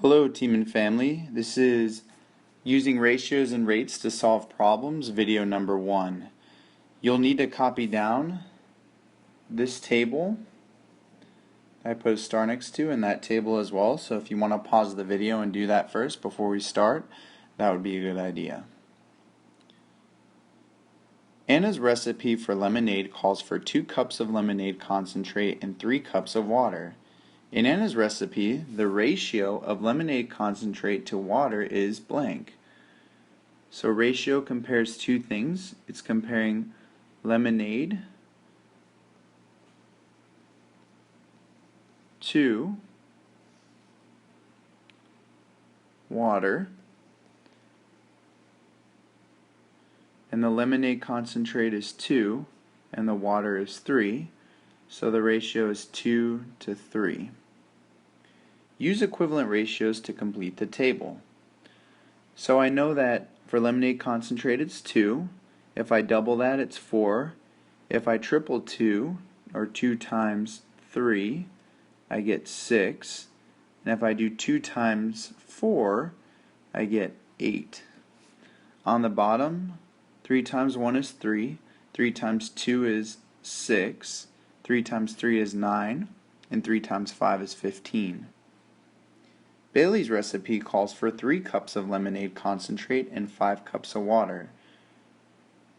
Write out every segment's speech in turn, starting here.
Hello team and family, this is Using Ratios and Rates to Solve Problems, video number 1. You'll need to copy down this table I put a star next to and that table as well, so if you want to pause the video and do that first before we start, that would be a good idea. Anna's recipe for lemonade calls for 2 cups of lemonade concentrate and 3 cups of water. In Anna's recipe, the ratio of lemonade concentrate to water is blank. So ratio compares 2 things. It's comparing lemonade to water. And the lemonade concentrate is 2 and the water is 3. So the ratio is 2 to 3. Use equivalent ratios to complete the table. So I know that for lemonade concentrate it's 2. If I double that it's 4. If I triple 2, or 2 times 3, I get 6. And if I do 2 times 4, I get 8. On the bottom, 3 times 1 is 3. 3 times 2 is 6. 3 times 3 is 9. And 3 times 5 is 15. Bailey's recipe calls for 3 cups of lemonade concentrate and 5 cups of water.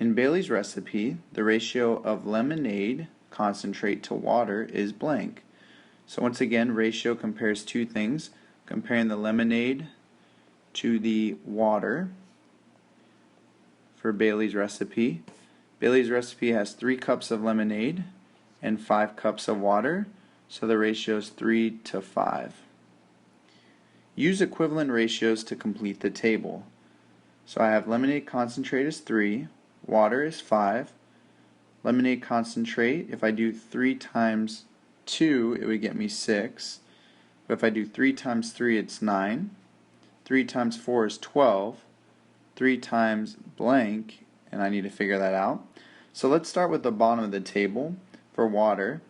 In Bailey's recipe, the ratio of lemonade concentrate to water is blank. So once again, ratio compares 2 things, comparing the lemonade to the water for Bailey's recipe. Bailey's recipe has 3 cups of lemonade and 5 cups of water, so the ratio is 3 to 5. Use equivalent ratios to complete the table. So I have lemonade concentrate is 3, water is 5. Lemonade concentrate, if I do 3 times 2, it would get me 6. But if I do 3 times 3, it's 9. 3 times 4 is 12. 3 times blank, and I need to figure that out. So let's start with the bottom of the table for water.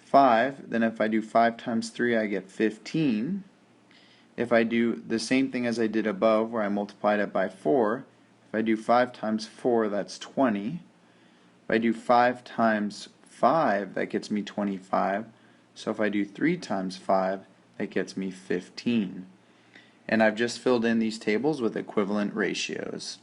5, then if I do 5 times 3, I get 15. If I do the same thing as I did above where I multiplied it by 4, if I do 5 times 4, that's 20. If I do 5 times 5, that gets me 25. So if I do 3 times 5, that gets me 15. And I've just filled in these tables with equivalent ratios.